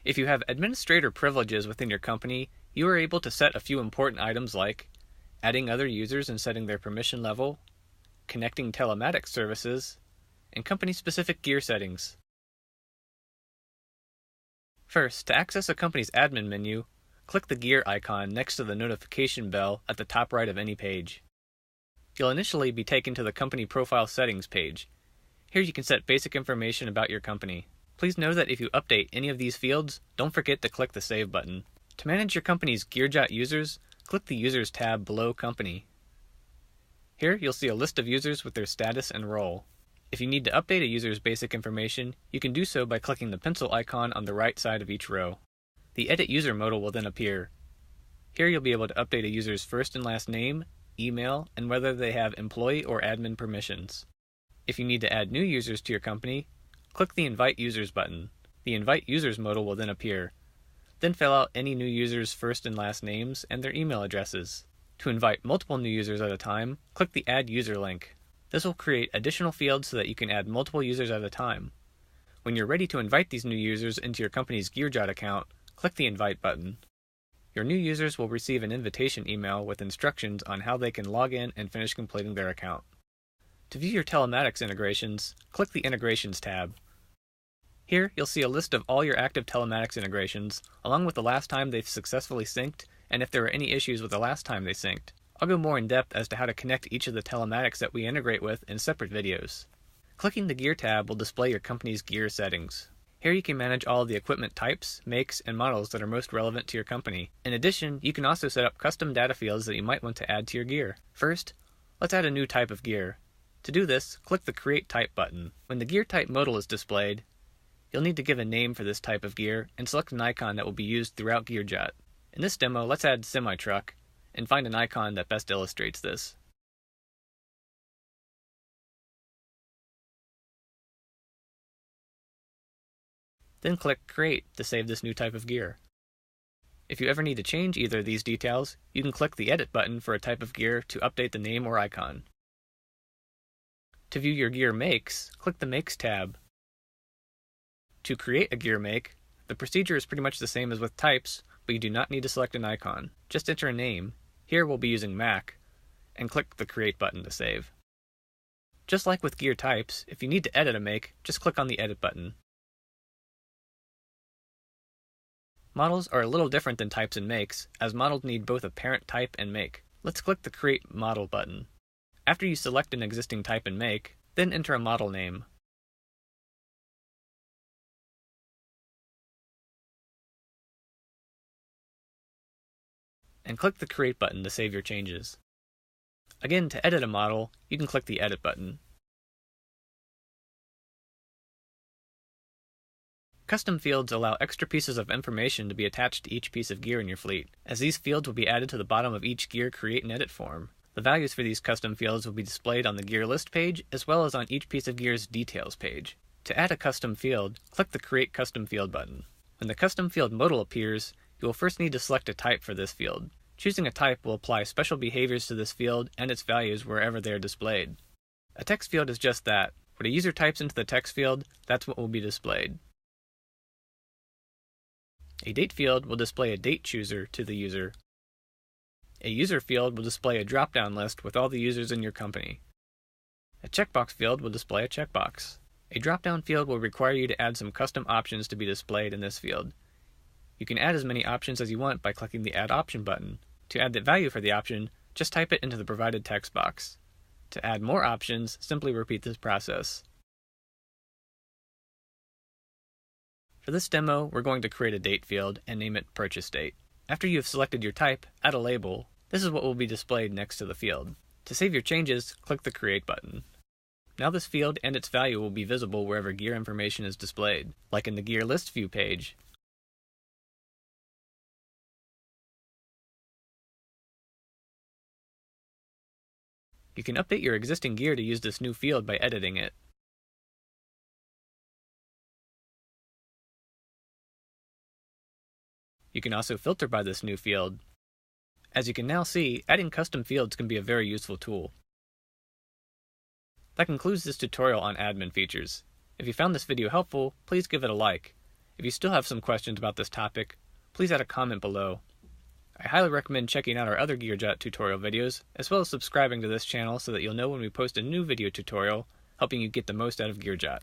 If you have administrator privileges within your company, you are able to set a few important items like adding other users and setting their permission level, connecting telematics services, and company-specific gear settings. First, to access a company's admin menu, click the gear icon next to the notification bell at the top right of any page. You'll initially be taken to the company profile settings page. Here you can set basic information about your company. Please know that if you update any of these fields, don't forget to click the Save button. To manage your company's GearJot users, click the Users tab below Company. Here you'll see a list of users with their status and role. If you need to update a user's basic information, you can do so by clicking the pencil icon on the right side of each row. The Edit User modal will then appear. Here you'll be able to update a user's first and last name, email, and whether they have employee or admin permissions. If you need to add new users to your company, click the Invite Users button. The Invite Users modal will then appear. Then fill out any new users' first and last names and their email addresses. To invite multiple new users at a time, click the Add User link. This will create additional fields so that you can add multiple users at a time. When you're ready to invite these new users into your company's GearJot account, click the Invite button. Your new users will receive an invitation email with instructions on how they can log in and finish completing their account. To view your telematics integrations, click the Integrations tab. Here, you'll see a list of all your active telematics integrations, along with the last time they've successfully synced, and if there are any issues with the last time they synced. I'll go more in depth as to how to connect each of the telematics that we integrate with in separate videos. Clicking the Gear tab will display your company's gear settings. Here you can manage all of the equipment types, makes, and models that are most relevant to your company. In addition, you can also set up custom data fields that you might want to add to your gear. First, let's add a new type of gear. To do this, click the Create Type button. When the gear type modal is displayed, you'll need to give a name for this type of gear and select an icon that will be used throughout GearJot. In this demo, let's add semi-truck and find an icon that best illustrates this. Then click Create to save this new type of gear. If you ever need to change either of these details, you can click the Edit button for a type of gear to update the name or icon. To view your gear makes, click the Makes tab. To create a gear make, the procedure is pretty much the same as with types, but you do not need to select an icon. Just enter a name. Here we'll be using Mac, and click the Create button to save. Just like with gear types, if you need to edit a make, just click on the Edit button. Models are a little different than types and makes, as models need both a parent type and make. Let's click the Create Model button. After you select an existing type and make, then enter a model name. And click the Create button to save your changes. Again, to edit a model, you can click the Edit button. Custom fields allow extra pieces of information to be attached to each piece of gear in your fleet, as these fields will be added to the bottom of each gear Create and Edit form. The values for these custom fields will be displayed on the gear list page, as well as on each piece of gear's details page. To add a custom field, click the Create Custom Field button. When the custom field modal appears, you will first need to select a type for this field. Choosing a type will apply special behaviors to this field and its values wherever they are displayed. A text field is just that. What a user types into the text field, that's what will be displayed. A date field will display a date chooser to the user. A user field will display a drop-down list with all the users in your company. A checkbox field will display a checkbox. A drop-down field will require you to add some custom options to be displayed in this field. You can add as many options as you want by clicking the Add Option button. To add the value for the option, just type it into the provided text box. To add more options, simply repeat this process. For this demo, we're going to create a date field and name it Purchase Date. After you have selected your type, add a label. This is what will be displayed next to the field. To save your changes, click the Create button. Now this field and its value will be visible wherever gear information is displayed, like in the Gear List View page. You can update your existing gear to use this new field by editing it. You can also filter by this new field. As you can now see, adding custom fields can be a very useful tool. That concludes this tutorial on admin features. If you found this video helpful, please give it a like. If you still have some questions about this topic, please add a comment below. I highly recommend checking out our other GearJot tutorial videos, as well as subscribing to this channel so that you'll know when we post a new video tutorial helping you get the most out of GearJot.